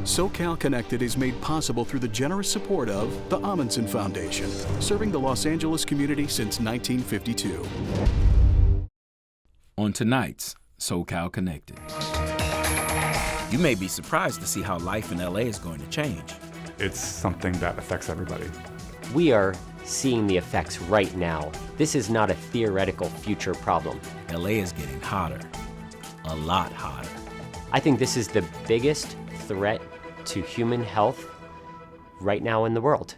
SoCal Connected is made possible through the generous support of the Amundsen Foundation, serving the Los Angeles community since 1952. On tonight's SoCal Connected. You may be surprised to see how life in LA is going to change. It's something that affects everybody. We are seeing the effects right now. This is not a theoretical future problem. LA is getting hotter, a lot hotter. I think this is the biggest threat to human health right now in the world.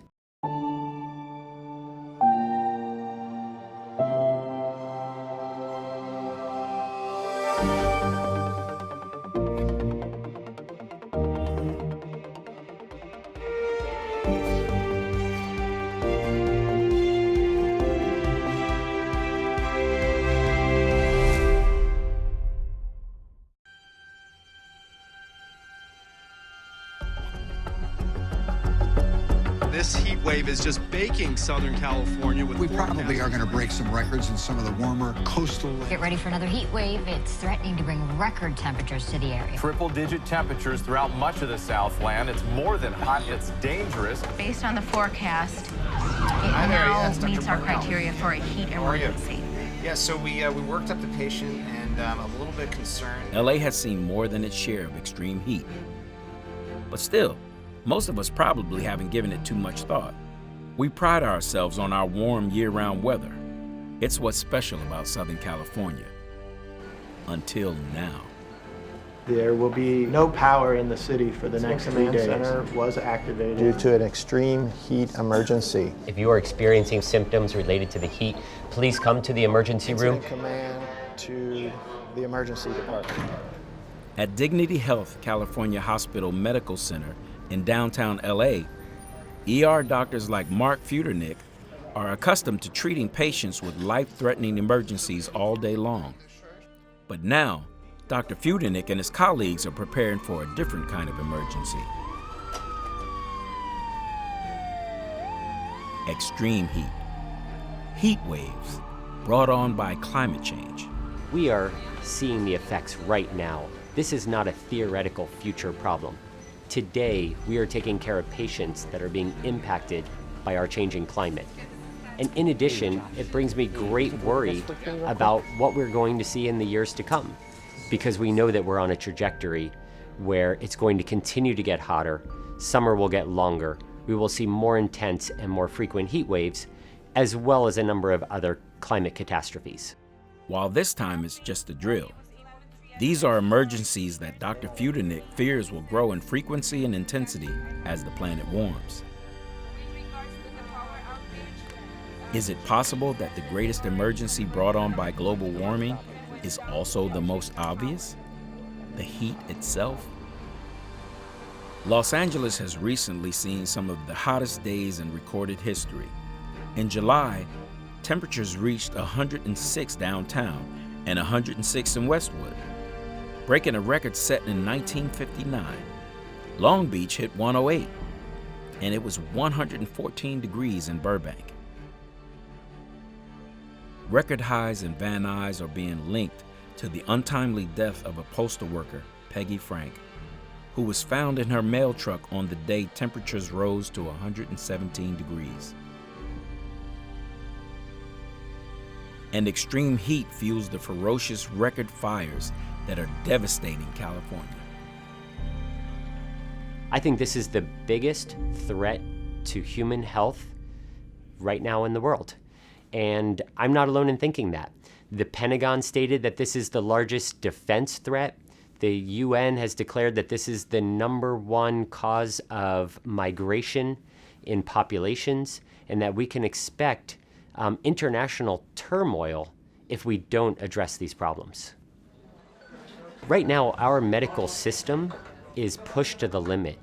This heat wave is just baking Southern California with We probably are going to break some records in some of the warmer coastal... Get ready for another heat wave. It's threatening to bring record temperatures to the area. Triple-digit temperatures throughout much of the Southland. It's more than hot, it's dangerous. Based on the forecast, it now meets our criteria for a heat emergency. Yeah, so we worked up the patient and a little bit concerned. LA has seen more than its share of extreme heat. But still, most of us probably haven't given it too much thought. We pride ourselves on our warm year-round weather. It's what's special about Southern California. Until now. There will be no power in the city for the next 3 days. The command center was activated due to an extreme heat emergency. If you are experiencing symptoms related to the heat, please come to the emergency room. Command to the emergency department. At Dignity Health California Hospital Medical Center in downtown LA, ER doctors like Mark Futernick are accustomed to treating patients with life-threatening emergencies all day long. But now, Dr. Futernick and his colleagues are preparing for a different kind of emergency. Extreme heat. Heat waves brought on by climate change. We are seeing the effects right now. This is not a theoretical future problem. Today, we are taking care of patients that are being impacted by our changing climate. And in addition, it brings me great worry about what we're going to see in the years to come, because we know that we're on a trajectory where it's going to continue to get hotter, summer will get longer, we will see more intense and more frequent heat waves, as well as a number of other climate catastrophes. While this time it's just a drill, these are emergencies that Dr. Futernick fears will grow in frequency and intensity as the planet warms. Is it possible that the greatest emergency brought on by global warming is also the most obvious? The heat itself? Los Angeles has recently seen some of the hottest days in recorded history. In July, temperatures reached 106 downtown and 106 in Westwood, breaking a record set in 1959. Long Beach hit 108, and it was 114 degrees in Burbank. Record highs in Van Nuys are being linked to the untimely death of a postal worker, Peggy Frank, who was found in her mail truck on the day temperatures rose to 117 degrees. And extreme heat fuels the ferocious record fires that are devastating California. I think this is the biggest threat to human health right now in the world. And I'm not alone in thinking that. The Pentagon stated that this is the largest defense threat. The UN has declared that this is the #1 cause of migration in populations, and that we can expect international turmoil if we don't address these problems. Right now, our medical system is pushed to the limit.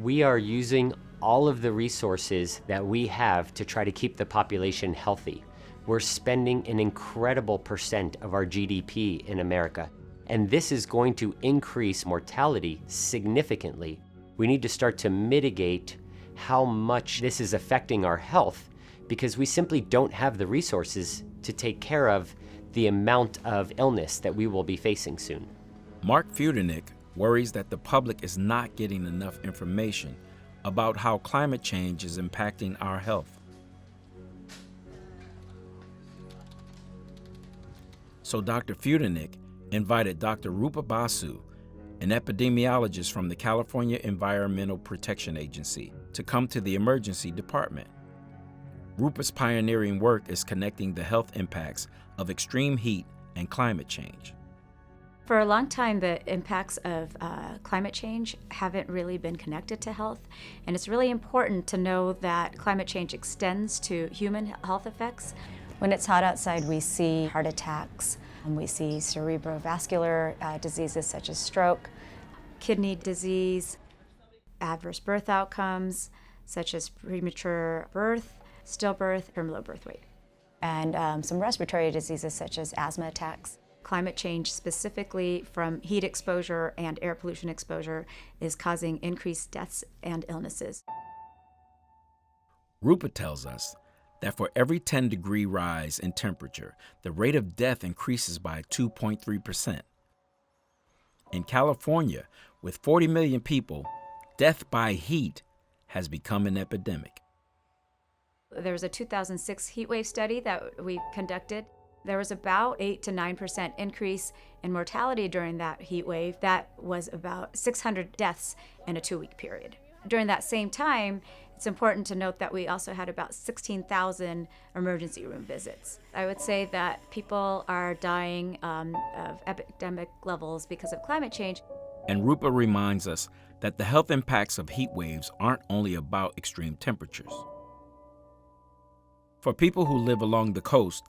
We are using all of the resources that we have to try to keep the population healthy. We're spending an incredible % of our GDP in America, and this is going to increase mortality significantly. We need to start to mitigate how much this is affecting our health, because we simply don't have the resources to take care of the amount of illness that we will be facing soon. Mark Futernick worries that the public is not getting enough information about how climate change is impacting our health. So Dr. Futernick invited Dr. Rupa Basu, an epidemiologist from the California Environmental Protection Agency, to come to the emergency department. Rupa's pioneering work is connecting the health impacts of extreme heat and climate change. For a long time, the impacts of climate change haven't really been connected to health, and it's really important to know that climate change extends to human health effects. When it's hot outside, we see heart attacks, and we see cerebrovascular diseases such as stroke, kidney disease, adverse birth outcomes such as premature birth, stillbirth, and low birth weight, and some respiratory diseases such as asthma attacks. Climate change, specifically from heat exposure and air pollution exposure, is causing increased deaths and illnesses. Rupa tells us that for every 10-degree rise in temperature, the rate of death increases by 2.3%. In California, with 40 million people, death by heat has become an epidemic. There was a 2006 heat wave study that we conducted. There was about 8 to 9% increase in mortality during that heat wave. That was about 600 deaths in a 2-week period. During that same time, it's important to note that we also had about 16,000 emergency room visits. I would say that people are dying of epidemic levels because of climate change. And Rupa reminds us that the health impacts of heat waves aren't only about extreme temperatures. For people who live along the coast,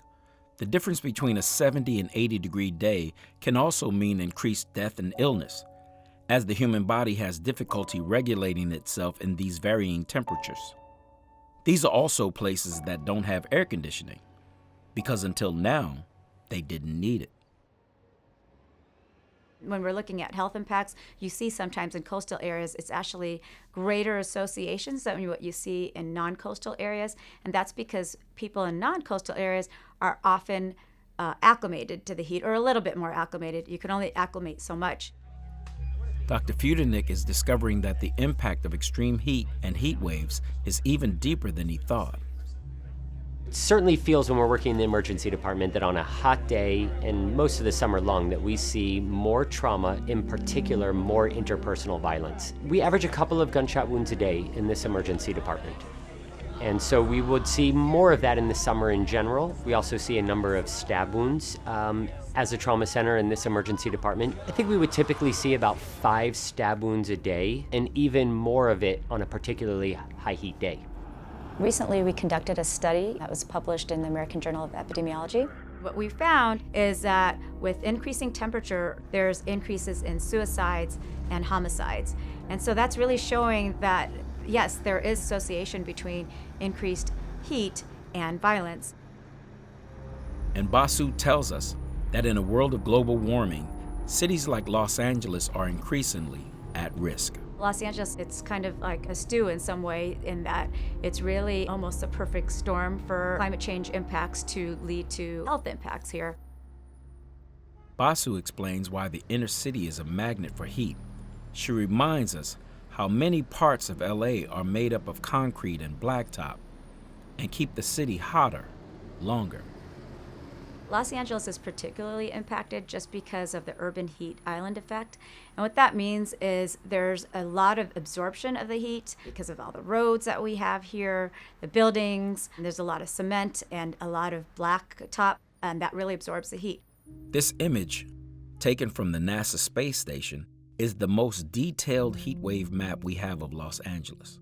the difference between a 70 and 80-degree day can also mean increased death and illness, as the human body has difficulty regulating itself in these varying temperatures. These are also places that don't have air conditioning, because until now, they didn't need it. When we're looking at health impacts, you see sometimes in coastal areas, it's actually greater associations than what you see in non-coastal areas. And that's because people in non-coastal areas are often acclimated to the heat, or a little bit more acclimated. You can only acclimate so much. Dr. Futernick is discovering that the impact of extreme heat and heat waves is even deeper than he thought. It certainly feels when we're working in the emergency department that on a hot day and most of the summer long that we see more trauma, in particular more interpersonal violence. We average a couple of gunshot wounds a day in this emergency department. And so we would see more of that in the summer in general. We also see a number of stab wounds. As a trauma center in this emergency department, I think we would typically see about 5 stab wounds a day, and even more of it on a particularly high heat day. Recently, we conducted a study that was published in the American Journal of Epidemiology. What we found is that with increasing temperature, there's increases in suicides and homicides. And so that's really showing that, yes, there is association between increased heat and violence. And Basu tells us that in a world of global warming, cities like Los Angeles are increasingly at risk. Los Angeles, it's kind of like a stew in some way, in that it's really almost a perfect storm for climate change impacts to lead to health impacts here. Basu explains why the inner city is a magnet for heat. She reminds us how many parts of LA are made up of concrete and blacktop and keep the city hotter longer. Los Angeles is particularly impacted just because of the urban heat island effect. And what that means is there's a lot of absorption of the heat because of all the roads that we have here, the buildings, and there's a lot of cement and a lot of blacktop, and that really absorbs the heat. This image, taken from the NASA space station, is the most detailed heat wave map we have of Los Angeles.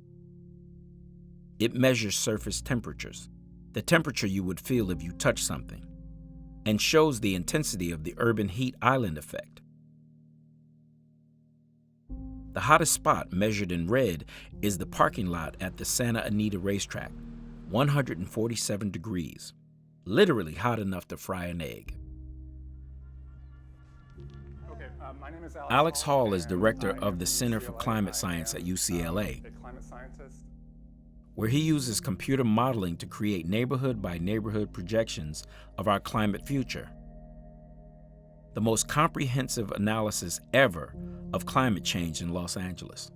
It measures surface temperatures, the temperature you would feel if you touch something, and shows the intensity of the urban heat island effect. The hottest spot, measured in red, is the parking lot at the Santa Anita racetrack, 147 degrees, literally hot enough to fry an egg. My name is Alex Hall is director of the Center for Climate Science at UCLA, where he uses computer modeling to create neighborhood by neighborhood projections of our climate future. the most comprehensive analysis ever of climate change in Los Angeles.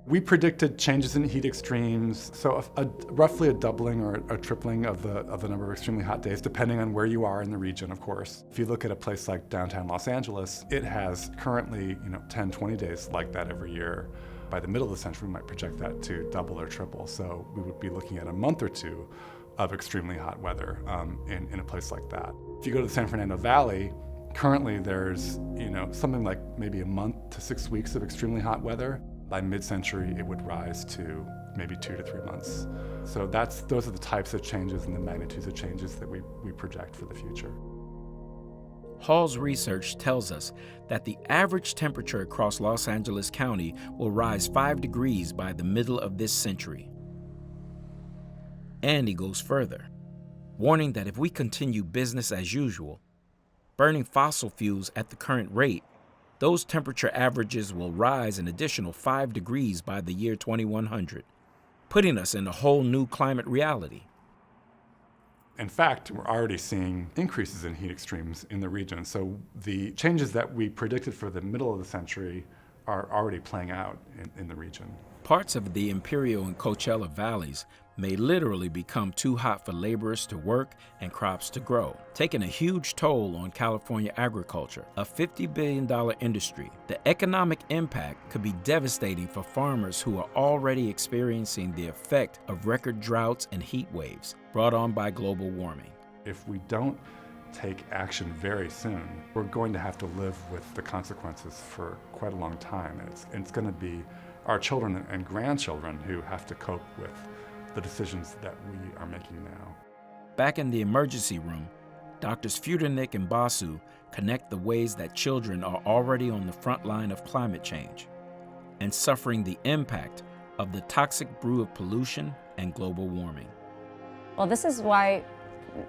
We predicted changes in heat extremes, so roughly a doubling or a tripling of the number of extremely hot days, depending on where you are in the region, of course. If you look at a place like downtown Los Angeles, it has currently 10, 20 days like that every year. By the middle of the century, we might project that to double or triple. So we would be looking at a month or two of extremely hot weather in a place like that. If you go to the San Fernando Valley, currently there's something like maybe a month to 6 weeks of extremely hot weather. By mid-century, it would rise to maybe 2 to 3 months. So those are the types of changes and the magnitudes of changes that we project for the future. Hall's research tells us that the average temperature across Los Angeles County will rise 5 degrees by the middle of this century. And he goes further, warning that if we continue business as usual, burning fossil fuels at the current rate, those temperature averages will rise an additional 5 degrees by the year 2100, putting us in a whole new climate reality. In fact, we're already seeing increases in heat extremes in the region. So the changes that we predicted for the middle of the century are already playing out in the region. Parts of the Imperial and Coachella valleys may literally become too hot for laborers to work and crops to grow, taking a huge toll on California agriculture, a $50 billion industry. The economic impact could be devastating for farmers who are already experiencing the effect of record droughts and heat waves brought on by global warming. If we don't take action very soon, we're going to have to live with the consequences for quite a long time. And it's going to be our children and grandchildren who have to cope with the decisions that we are making now. Back in the emergency room, Doctors Futernick and Basu connect the ways that children are already on the front line of climate change and suffering the impact of the toxic brew of pollution and global warming. Well, this is why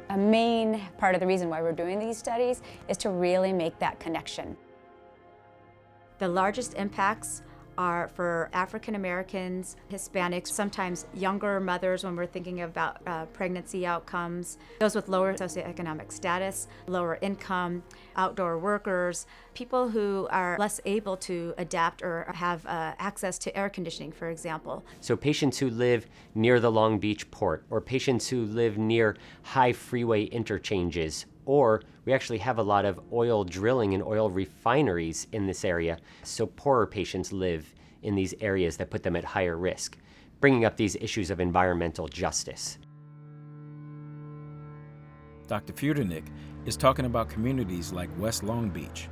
a main part of the reason why we're doing these studies is to really make that connection. The largest impacts are for African Americans, Hispanics, sometimes younger mothers when we're thinking about pregnancy outcomes, those with lower socioeconomic status, lower income, outdoor workers, people who are less able to adapt or have access to air conditioning, for example. So patients who live near the Long Beach port, or patients who live near high freeway interchanges, or we actually have a lot of oil drilling and oil refineries in this area, so poorer patients live in these areas that put them at higher risk, bringing up these issues of environmental justice. Dr. Futernick is talking about communities like West Long Beach,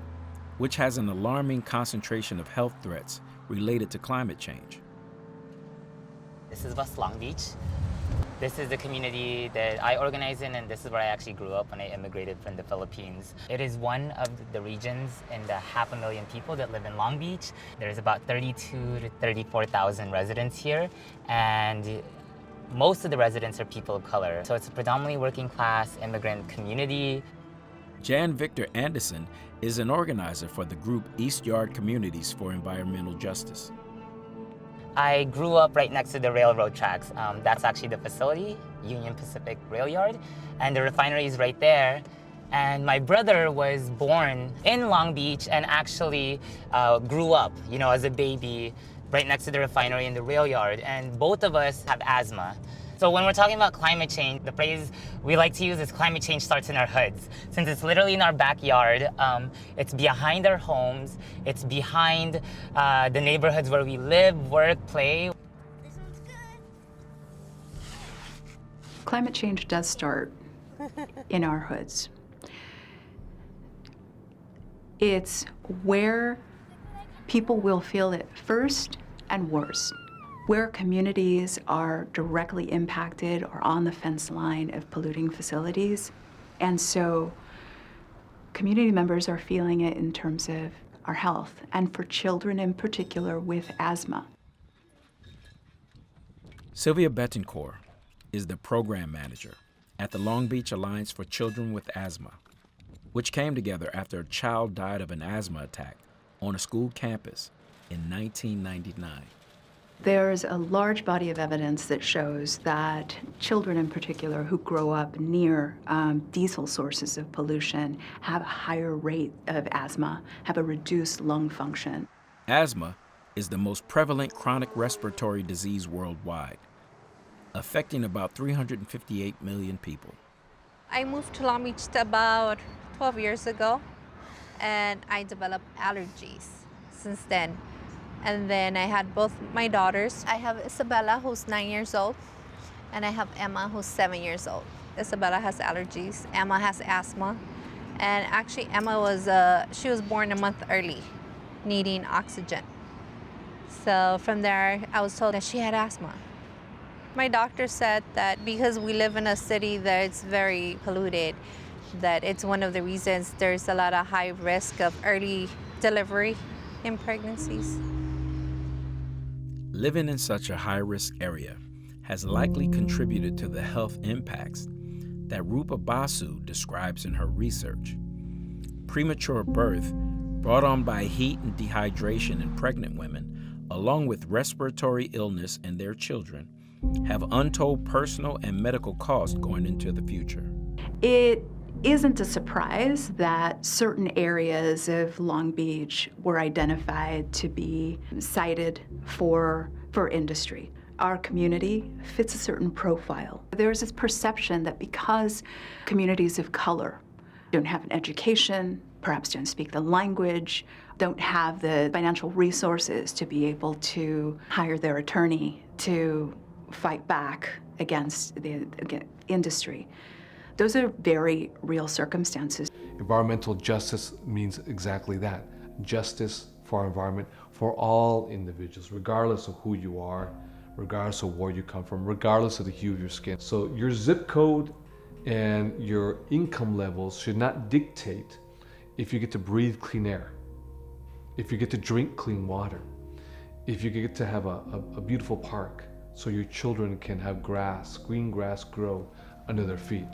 which has an alarming concentration of health threats related to climate change. This is West Long Beach. This is the community that I organize in, and this is where I actually grew up when I immigrated from the Philippines. It is one of the regions in the 500,000 people that live in Long Beach. There's about 32,000 to 34,000 residents here, and most of the residents are people of color. So it's a predominantly working class immigrant community. Jan Victor Anderson is an organizer for the group East Yard Communities for Environmental Justice. I grew up right next to the railroad tracks. That's actually the facility, Union Pacific Rail Yard, and the refinery is right there. And my brother was born in Long Beach and actually grew up, as a baby right next to the refinery and the rail yard. And both of us have asthma. So when we're talking about climate change, the phrase we like to use is climate change starts in our hoods. Since it's literally in our backyard, it's behind our homes, it's behind the neighborhoods where we live, work, play. Climate change does start in our hoods. It's where people will feel it first and worst, where communities are directly impacted or on the fence line of polluting facilities. And so community members are feeling it in terms of our health, and for children in particular with asthma. Sylvia Betancourt is the program manager at the Long Beach Alliance for Children with Asthma, which came together after a child died of an asthma attack on a school campus in 1999. There's a large body of evidence that shows that children in particular who grow up near diesel sources of pollution have a higher rate of asthma, have a reduced lung function. Asthma is the most prevalent chronic respiratory disease worldwide, affecting about 358 million people. I moved to Long Beach about 12 years ago, and I developed allergies since then. And then I had both my daughters. I have Isabella, who's 9 years old, and I have Emma, who's 7 years old. Isabella has allergies, Emma has asthma, and actually Emma she was born a month early, needing oxygen. So from there, I was told that she had asthma. My doctor said that because we live in a city that's very polluted, that it's one of the reasons there's a lot of high risk of early delivery in pregnancies. Living in such a high-risk area has likely contributed to the health impacts that Rupa Basu describes in her research. Premature birth, brought on by heat and dehydration in pregnant women, along with respiratory illness in their children, have untold personal and medical costs going into the future. It isn't a surprise that certain areas of Long Beach were identified to be cited for industry. Our community fits a certain profile. There's this perception that because communities of color don't have an education, perhaps don't speak the language, don't have the financial resources to be able to hire their attorney to fight back against the industry. Those are very real circumstances. Environmental justice means exactly that. Justice for our environment, for all individuals, regardless of who you are, regardless of where you come from, regardless of the hue of your skin. So your zip code and your income levels should not dictate if you get to breathe clean air, if you get to drink clean water, if you get to have a beautiful park so your children can have grass, green grass grow under their feet.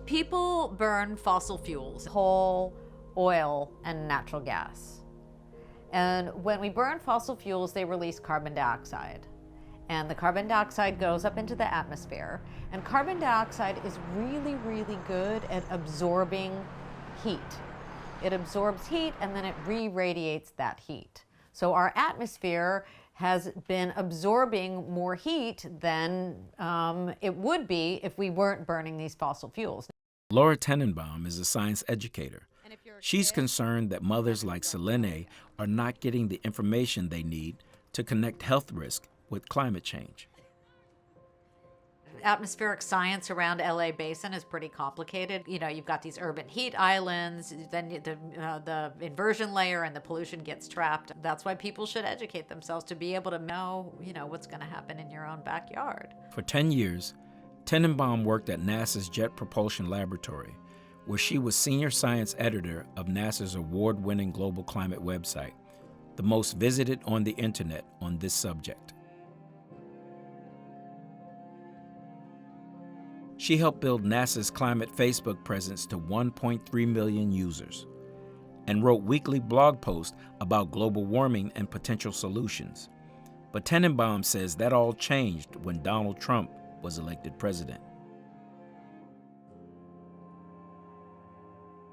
People burn fossil fuels, coal, oil, and natural gas. And when we burn fossil fuels, they release carbon dioxide. And the carbon dioxide goes up into the atmosphere. And carbon dioxide is really, really good at absorbing heat. It absorbs heat and then it re-radiates that heat. So our atmosphere has been absorbing more heat than it would be if we weren't burning these fossil fuels. Laura Tenenbaum is a science educator. She's concerned that mothers like Selene are not getting the information they need to connect health risk with climate change. Atmospheric science around LA Basin is pretty complicated. You know, you've got these urban heat islands, then the inversion layer and the pollution gets trapped. That's why people should educate themselves to be able to know, what's going to happen in your own backyard. For 10 years, Tenenbaum worked at NASA's Jet Propulsion Laboratory, where she was senior science editor of NASA's award-winning global climate website, the most visited on the internet on this subject. She helped build NASA's climate Facebook presence to 1.3 million users and wrote weekly blog posts about global warming and potential solutions. But Tenenbaum says that all changed when Donald Trump was elected president.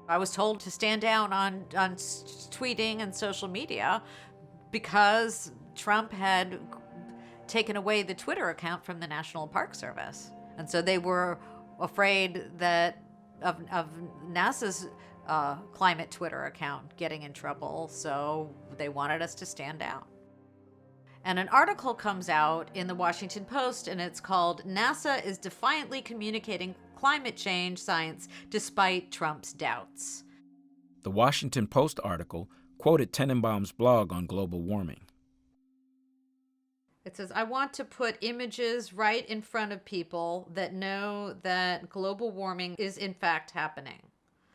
I was told to stand down on tweeting and social media because Trump had taken away the Twitter account from the National Park Service. And so they were afraid that of NASA's climate Twitter account getting in trouble, so they wanted us to stand down. And an article comes out in the Washington Post, and it's called "NASA is Defiantly Communicating Climate Change Science Despite Trump's Doubts." The Washington Post article quoted Tenenbaum's blog on global warming. It says, "I want to put images right in front of people that know that global warming is in fact happening."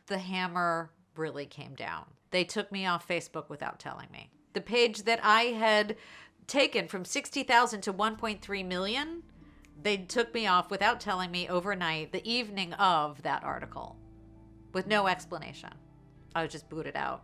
The hammer really came down. They took me off Facebook without telling me. The page that I had taken from 60,000 to 1.3 million, they took me off without telling me overnight, the evening of that article, with no explanation. I was just booted out.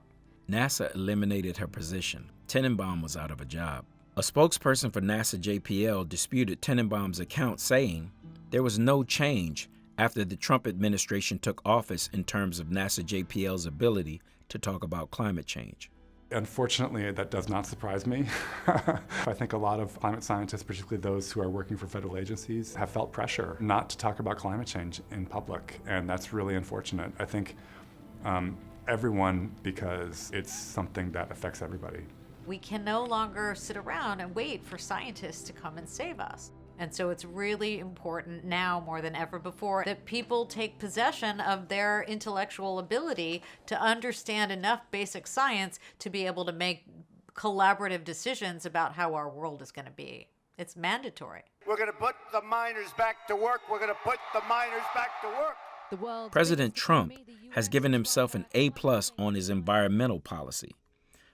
NASA eliminated her position Tenenbaum was out of a job. A spokesperson for NASA JPL disputed Tenenbaum's account, saying there was no change after the Trump administration took office in terms of NASA JPL's ability to talk about climate change. Unfortunately, that does not surprise me. I think a lot of climate scientists, particularly those who are working for federal agencies, have felt pressure not to talk about climate change in public, and that's really unfortunate. I think everyone, because it's something that affects everybody. We can no longer sit around and wait for scientists to come and save us. And so it's really important now more than ever before that people take possession of their intellectual ability to understand enough basic science to be able to make collaborative decisions about how our world is going to be. It's mandatory. We're going to put the miners back to work. We're going to put the miners back to work. President Trump has given himself an A+ on his environmental policy.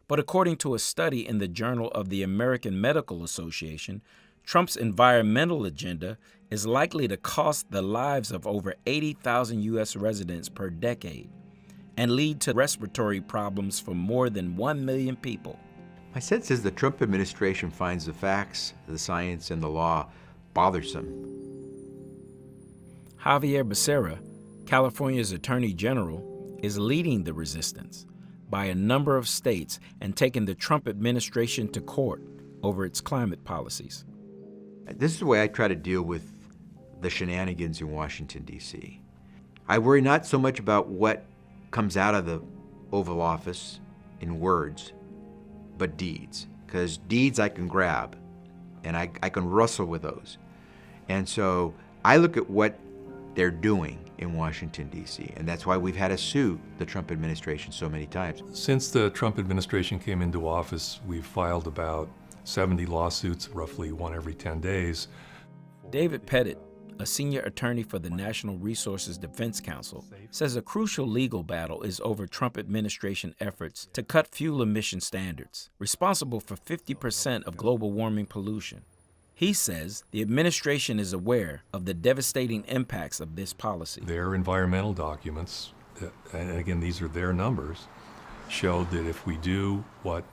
But according to a study in the Journal of the American Medical Association, Trump's environmental agenda is likely to cost the lives of over 80,000 U.S. residents per decade and lead to respiratory problems for more than 1 million people. My sense is the Trump administration finds the facts, the science, and the law bothersome. Javier Becerra, California's Attorney General, is leading the resistance by a number of states and taking the Trump administration to court over its climate policies. This is the way I try to deal with the shenanigans in Washington, D.C. I worry not so much about what comes out of the Oval Office in words, but deeds. Because deeds I can grab, and I can wrestle with those. And so I look at what they're doing in Washington, D.C., and that's why we've had to sue the Trump administration so many times. Since the Trump administration came into office, we've filed about 70 lawsuits, roughly one every 10 days. David Pettit, a senior attorney for the National Resources Defense Council, says a crucial legal battle is over Trump administration efforts to cut fuel emission standards, responsible for 50% of global warming pollution. He says the administration is aware of the devastating impacts of this policy. Their environmental documents, and again, these are their numbers, showed that if we do what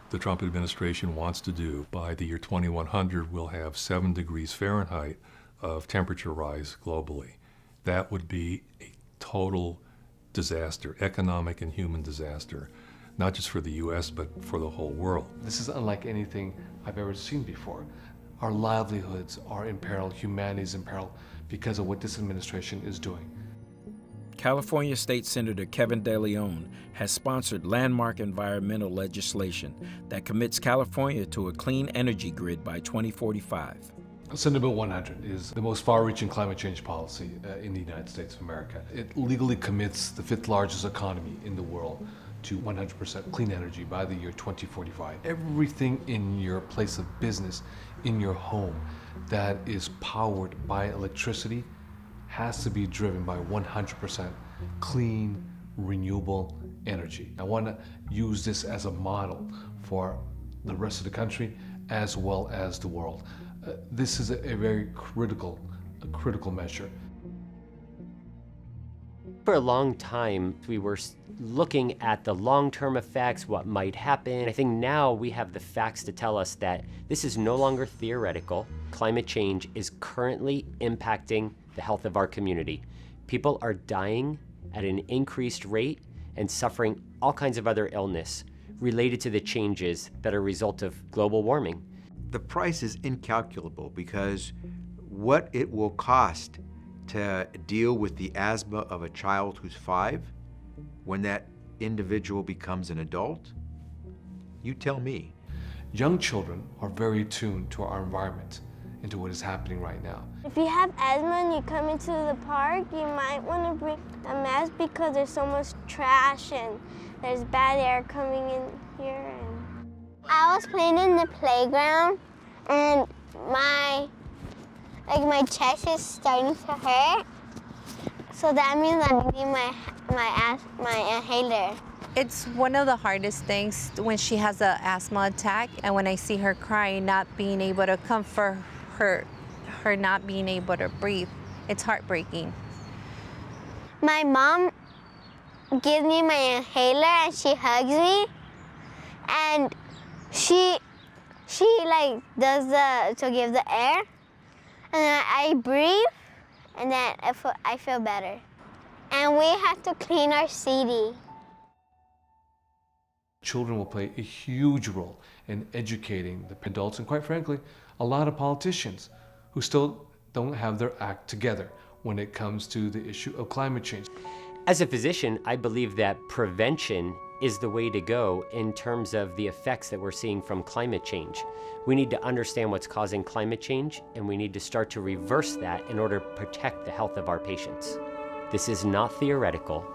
the Trump administration wants to do, by the year 2100, we'll have 7 degrees Fahrenheit of temperature rise globally. That would be a total disaster, economic and human disaster, not just for the U.S., but for the whole world. This is unlike anything I've ever seen before. Our livelihoods are in peril, humanity is in peril because of what this administration is doing. California State Senator Kevin De Leon has sponsored landmark environmental legislation that commits California to a clean energy grid by 2045. Senate Bill 100 is the most far-reaching climate change policy in the United States of America. It legally commits the 5th largest economy in the world to 100% clean energy by the year 2045. Everything in your place of business, in your home, that is powered by electricity has to be driven by 100% clean, renewable energy. I want to use this as a model for the rest of the country as well as the world. This is a very critical measure. For a long time, we were looking at the long-term effects, what might happen. I think now we have the facts to tell us that this is no longer theoretical. Climate change is currently impacting the health of our community. People are dying at an increased rate and suffering all kinds of other illness related to the changes that are a result of global warming. The price is incalculable because what it will cost to deal with the asthma of a child who's 5 when that individual becomes an adult, you tell me. Young children are very tuned to our environment and to what is happening right now. If you have asthma and you come into the park, you might want to bring a mask because there's so much trash and there's bad air coming in here. I was playing in the playground and my chest is starting to hurt. So that means I need my inhaler. It's one of the hardest things when she has an asthma attack, and when I see her crying, not being able to comfort her not being able to breathe. It's heartbreaking. My mom gives me my inhaler and she hugs me, and She like does to give the air, and then I breathe, and then I feel better. And we have to clean our CD. Children will play a huge role in educating the adults and, quite frankly, a lot of politicians who still don't have their act together when it comes to the issue of climate change. As a physician, I believe that prevention is the way to go in terms of the effects that we're seeing from climate change. We need to understand what's causing climate change, and we need to start to reverse that in order to protect the health of our patients. This is not theoretical.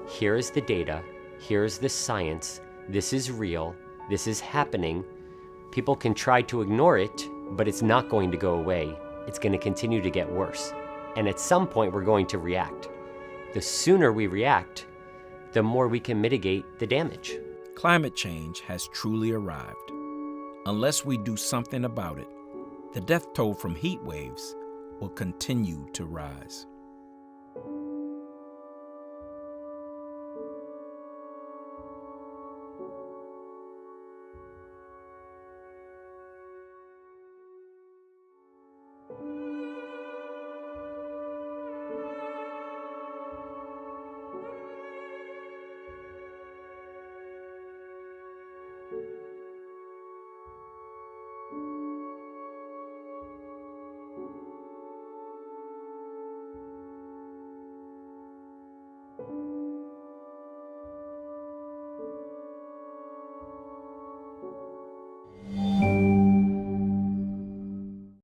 Here is the data. Here is the science. This is real. This is happening. People can try to ignore it, but it's not going to go away. It's going to continue to get worse. And at some point, we're going to react. The sooner we react, the more we can mitigate the damage. Climate change has truly arrived. Unless we do something about it, the death toll from heat waves will continue to rise.